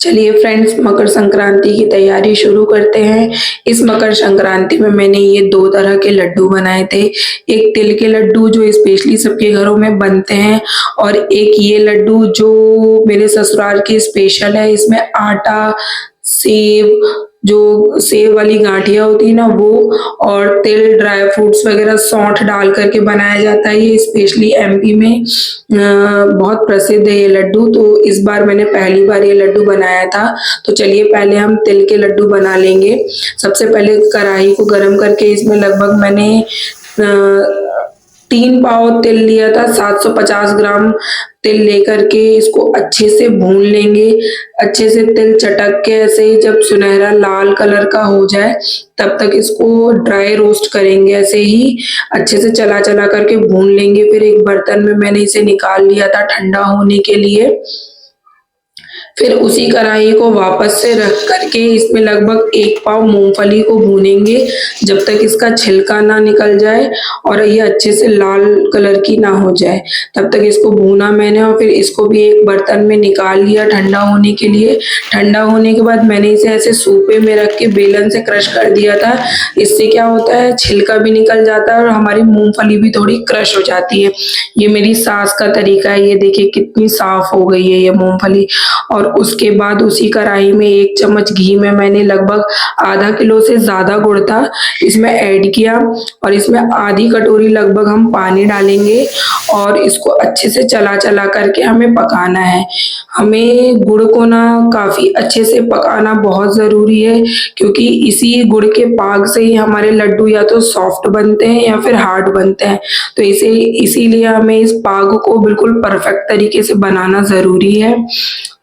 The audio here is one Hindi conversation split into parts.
चलिए फ्रेंड्स, मकर संक्रांति की तैयारी शुरू करते हैं। इस मकर संक्रांति में मैंने ये 2 तरह के लड्डू बनाए थे। एक तिल के लड्डू जो स्पेशली सबके घरों में बनते हैं और एक ये लड्डू जो मेरे ससुराल की स्पेशल है। इसमें आटा, सेव, जो सेव वाली गांठिया होती है ना वो, और तिल, ड्राई फ्रूट्स वगैरह, सौंठ डाल करके बनाया जाता है। ये स्पेशली एमपी में बहुत प्रसिद्ध है ये लड्डू। तो इस बार मैंने पहली बार ये लड्डू बनाया था। तो चलिए पहले हम तिल के लड्डू बना लेंगे। सबसे पहले कढ़ाई को गरम करके इसमें लगभग मैंने 3 पाव तिल लिया था। 750 ग्राम तिल लेकर के इसको अच्छे से भून लेंगे। अच्छे से तिल चटक के ऐसे ही जब सुनहरा लाल कलर का हो जाए तब तक इसको ड्राई रोस्ट करेंगे। ऐसे ही अच्छे से चला चला करके भून लेंगे। फिर एक बर्तन में मैंने इसे निकाल लिया था ठंडा होने के लिए। फिर उसी कढ़ाई को वापस से रख करके इसमें लगभग 1 पाव मूंगफली को भूनेंगे जब तक इसका छिलका ना निकल जाए और ये अच्छे से लाल कलर की ना हो जाए, तब तक इसको भूना मैंने। और फिर इसको भी एक बर्तन में निकाल लिया ठंडा होने के लिए। ठंडा होने के बाद मैंने इसे ऐसे सूपे में रख के बेलन से क्रश कर दिया था। इससे क्या होता है, छिलका भी निकल जाता है और हमारी मूंगफली भी थोड़ी क्रश हो जाती है। ये मेरी सास का तरीका है। ये देखिए कितनी साफ हो गई है ये मूंगफली। और उसके बाद उसी कढ़ाई में 1 चम्मच घी में मैंने लगभग आधा किलो से ज्यादा गुड़ था इसमें ऐड किया और इसमें आधी कटोरी लगभग हम पानी डालेंगे और इसको अच्छे से चला चला करके हमें पकाना है। हमें गुड़ को ना काफी अच्छे से पकाना बहुत जरूरी है, क्योंकि इसी गुड़ के पाक से ही हमारे लड्डू या तो सॉफ्ट बनते हैं या फिर हार्ड बनते हैं। तो इसीलिए हमें इस पाक को बिल्कुल परफेक्ट तरीके से बनाना जरूरी है।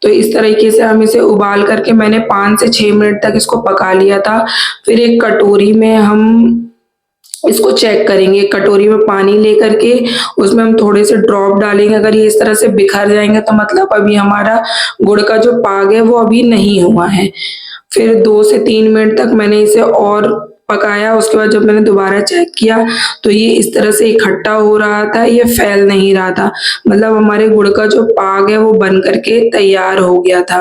तो इस तरीके से हम इसे उबाल करके मैंने 5 से 6 मिनट तक इसको पका लिया था। फिर एक कटोरी में हम इसको चेक करेंगे। कटोरी में पानी लेकर के उसमें हम थोड़े से ड्रॉप डालेंगे। अगर ये इस तरह से बिखर जाएंगे तो मतलब अभी हमारा गुड़ का जो पाग है वो अभी नहीं हुआ है। फिर 2 से 3 मिनट तक मैंने इसे और पकाया। उसके बाद जब मैंने दोबारा चेक किया तो ये इस तरह से इकट्ठा हो रहा था, ये फैल नहीं रहा था। मतलब हमारे गुड़ का जो पाग है वो बन करके तैयार हो गया था।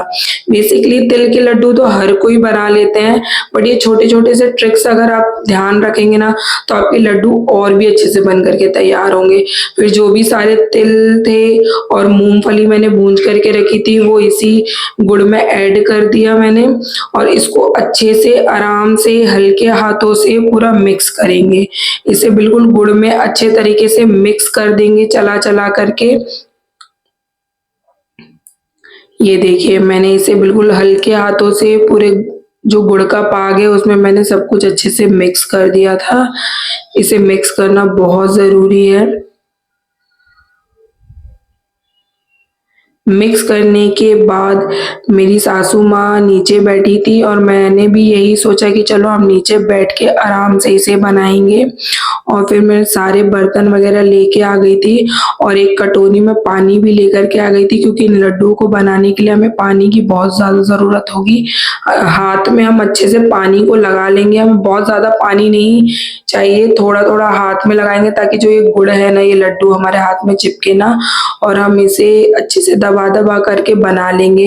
बेसिकली तिल के लड्डू तो हर कोई बना लेते हैं, बट ये छोटे छोटे से ट्रिक्स अगर आप ध्यान रखेंगे ना तो आपके लड्डू और भी अच्छे से बन करके तैयार होंगे। फिर जो भी सारे तिल थे और मूंगफली मैंने भून करके रखी थी वो इसी गुड़ में ऐड कर दिया मैंने और इसको अच्छे से आराम से हल्के हाथों से पूरा मिक्स करेंगे। इसे बिल्कुल गुड़ में अच्छे तरीके से मिक्स कर देंगे चला चला करके। ये देखिए मैंने इसे बिल्कुल हल्के हाथों से पूरे जो गुड़ का पाग है उसमें मैंने सब कुछ अच्छे से मिक्स कर दिया था। इसे मिक्स करना बहुत जरूरी है। मिक्स करने के बाद मेरी सासू माँ नीचे बैठी थी और मैंने भी यही सोचा कि चलो हम नीचे बैठ के आराम से इसे बनाएंगे। और फिर मैं सारे बर्तन वगैरह लेके आ गई थी और एक कटोरी में पानी भी लेकर के आ गई थी, क्योंकि इन लड्डुओं को बनाने के लिए हमें पानी की बहुत ज्यादा जरूरत होगी। हाथ में हम अच्छे से पानी को लगा लेंगे। हमें बहुत ज्यादा पानी नहीं चाहिए, थोड़ा थोड़ा हाथ में लगाएंगे ताकि जो ये गुड़ है ना ये लड्डू हमारे हाथ में चिपके ना, और हम इसे अच्छे से दबा दबा करके बना लेंगे।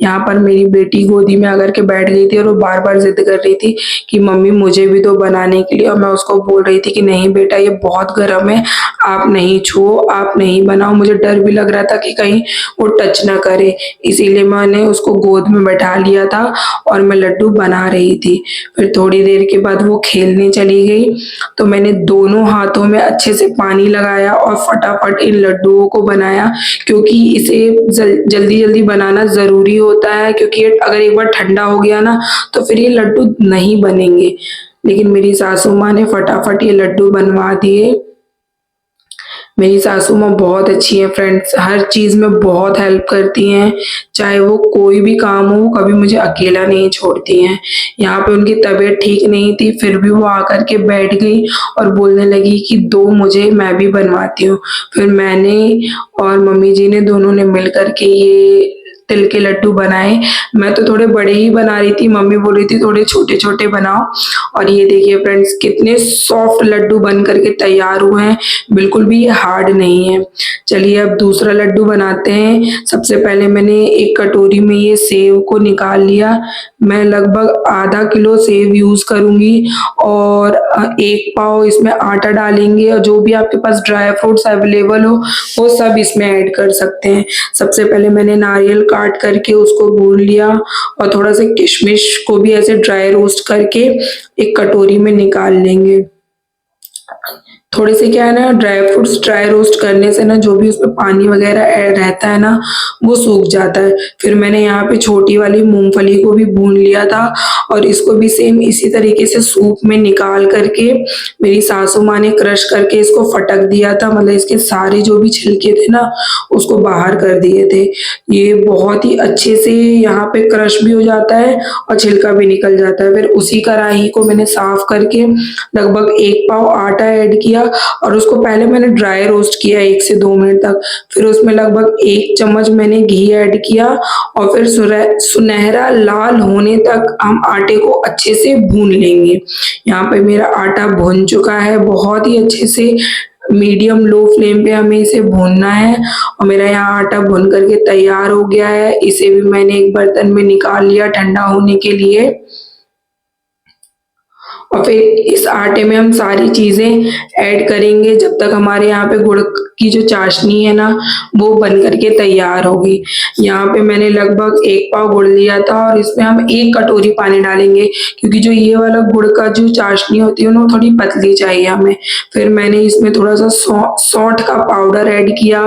यहाँ पर मेरी बेटी गोदी में आकर के बैठ गई थी और वो बार बार जिद कर रही थी कि मम्मी मुझे भी दो बनाने के लिए। और मैं उसको बोल रही थी कि नहीं बेटा ये बहुत गर्म है, आप नहीं छुओ, आप नहीं बनाओ। मुझे डर भी लग रहा था कि कहीं वो टच ना करे, इसीलिए मैंने उसको गोद में बैठा लिया था और मैं लड्डू बना रही थी। फिर थोड़ी देर के बाद वो खेलने चली गई तो मैंने दोनों हाथों में अच्छे से पानी लगाया और फटाफट इन लड्डुओं को बनाया, क्योंकि इसे जल्दी जल्दी बनाना जरूरी होता है, क्योंकि अगर एक बार ठंडा हो गया ना तो फिर ये लड्डू नहीं बनेंगे। लेकिन मेरी सासू माँ ने फटाफट ये लड्डू बनवा दिए। मेरी सासू माँ बहुत अच्छी है फ्रेंड्स, हर चीज में बहुत हेल्प करती हैं। चाहे वो कोई भी काम हो, कभी मुझे अकेला नहीं छोड़ती हैं। यहाँ पे उनकी तबीयत ठीक नहीं थी, फिर भी वो आकर के बैठ गई और बोलने लगी कि दो मुझे, मैं भी बनवाती हूँ। फिर मैंने और मम्मी जी ने दोनों ने मिल करके ये तिल के लड्डू बनाए। मैं तो थोड़े बड़े ही बना रही थी, मम्मी बोल रही थी थोड़े छोटे-छोटे बनाओ। और ये देखिए फ्रेंड्स कितने सॉफ्ट लड्डू बन कर के तैयार हुए हैं, बिल्कुल भी ये हार्ड नहीं है। चलिए अब दूसरा लड्डू बनाते हैं। सबसे पहले मैंने एक कटोरी में ये सेव को निकाल लिया। मैं लगभग आधा किलो सेव यूज़ करूँगी और 1 पाव इसमें आटा डालेंगे और जो भी आपके पास ड्राई फ्रूट्स अवेलेबल हो, वो सब इसमें ऐड कर सकते हैं। सबसे पहले मैंने नारियल काट करके उसको भून लिया और थोड़ा-सा किशमिश को भी ऐसे ड्राई रोस्ट करके एक कटोरी में निकाल लेंगे। थोड़े से क्या है ना ड्राई फ्रूट्स ड्राई रोस्ट करने से ना जो भी उसमें पानी वगैरह रहता है ना वो सूख जाता है। फिर मैंने यहाँ पे छोटी वाली मूंगफली को भी भून लिया था और इसको भी सेम इसी तरीके से सूप में निकाल करके मेरी सासू माँ ने क्रश करके इसको फटक दिया था, मतलब इसके सारे जो भी छिलके थे ना उसको बाहर कर दिए थे। ये बहुत ही अच्छे से यहाँ पे क्रश भी हो जाता है और छिलका भी निकल जाता है। फिर उसी कढ़ाई को मैंने साफ करके लगभग 1 पाव आटा ऐड किया और उसको पहले मैंने ड्राई रोस्ट किया 1 से 2 मिनट तक। फिर उसमें लगभग 1 चम्मच मैंने घी ऐड किया और फिर सुनहरा लाल होने तक हम आटे को अच्छे से भून लेंगे। यहाँ पे मेरा आटा भुन चुका है बहुत ही अच्छे से, मीडियम लो फ्लेम पे हमें इसे भूनना है और मेरा यहाँ आटा भुन करके तैयार हो गया है। इसे भी मैंने एक बर्तन में निकाल लिया ठंडा होने के लिए। और फिर इस आटे में हम सारी चीज़ें ऐड करेंगे जब तक हमारे यहाँ पे गुड़ की जो चाशनी है ना वो बन करके तैयार होगी। यहाँ पे मैंने लगभग 1 पाव गुड़ लिया था और इसमें हम 1 कटोरी पानी डालेंगे क्योंकि जो ये वाला गुड़ का जो चाशनी होती है ना वो थोड़ी पतली चाहिए हमें। फिर मैंने इसमें थोड़ा सा सौंठ का पाउडर ऐड किया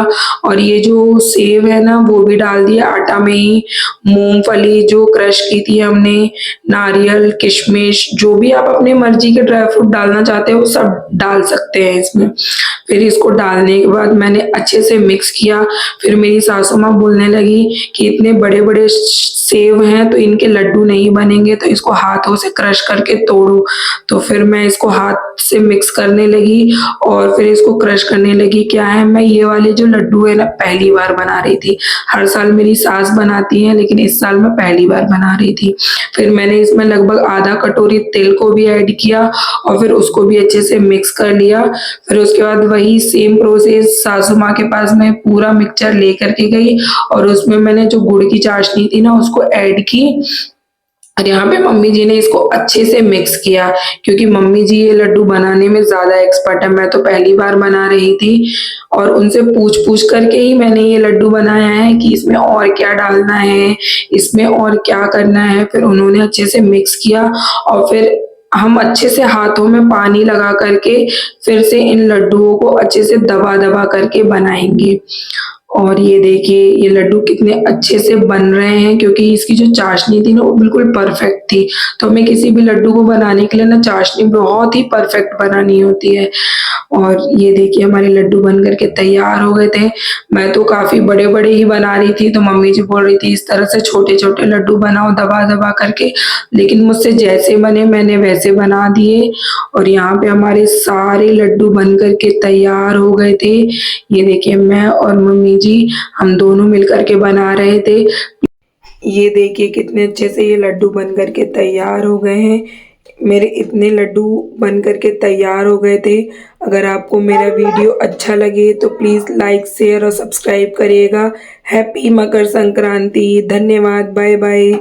और ये जो सेव है ना वो भी डाल दिया आटा में ही। मूंगफली जो क्रश की थी हमने, नारियल, किशमिश, जो भी आप अपने मर्जी के ड्राई फ्रूट डालना चाहते हो वो सब डाल सकते हैं इसमें। फिर इसको डालने के बाद मैंने अच्छे से मिक्स किया। फिर मेरी सासू माँ बोलने लगी कि इतने बड़े-बड़े सेव हैं तो इनके लड्डू नहीं बनेंगे, तो इसको हाथों से क्रश करके तोड़ो। तो फिर मैं इसको हाथ से मिक्स करने लगी और फिर इसको क्रश करने लगी। क्या है मैं ये वाले जो लड्डू है ना पहली बार बना रही थी। हर साल मेरी सास बनाती हैं लेकिन इस साल मैं पहली बार बना रही थी। फिर मैंने इसमें लगभग आधा कटोरी तिल को भी ऐड किया और फिर उसको भी अच्छे से मिक्स कर लिया। फिर उसके बाद वही सेम प्रोसेस सासू माँ के पास मैं पूरा मिक्सचर लेकर के गई और उसमें मैंने जो गुड़ की चाशनी थी ना उसको ऐड की और यहाँ पे मम्मी जी ने इसको अच्छे से मिक्स किया क्योंकि मम्मी जी ये लड्डू बनाने में ज़्यादा एक्सपर्ट है। मैं तो पहली बार बना रही थी और उनसे पूछ-पूछ करके ही मैंने ये लड्डू बनाया है कि इसमें और क्या डालना है, इसमें और क्या करना है। फिर उन्होंने अच्छे से मिक्स किया और फिर हम अच्छे से हाथों में पानी लगा करके फिर से इन लड्डुओं को अच्छे से दबा-दबा करके बनाएँगे। और ये देखिए ये लड्डू कितने अच्छे से बन रहे हैं क्योंकि इसकी जो चाशनी थी ना वो बिल्कुल परफेक्ट थी। तो हमें किसी भी लड्डू को बनाने के लिए ना चाशनी बहुत ही परफेक्ट बनानी होती है। और ये देखिए हमारे लड्डू बन कर के तैयार हो गए थे। मैं तो काफ़ी बड़े-बड़े ही बना रही थी तो मम्मी जी बोल रही थी इस तरह से छोटे-छोटे लड्डू बनाओ दबा-दबा करके, लेकिन मुझसे जैसे बने मैंने वैसे बना दिए और यहाँ पे हमारे सारे लड्डू बन कर के तैयार हो गए थे। ये देखिए मैं और मम्मी जी हम दोनों मिलकर के बना रहे थे। ये देखिए कितने अच्छे से ये लड्डू बन कर के तैयार हो गए हैं। मेरे इतने लड्डू बन कर के तैयार हो गए थे। अगर आपको मेरा वीडियो अच्छा लगे तो प्लीज़ लाइक, शेयर और सब्सक्राइब करिएगा। हैप्पी मकर संक्रांति। धन्यवाद। Bye bye.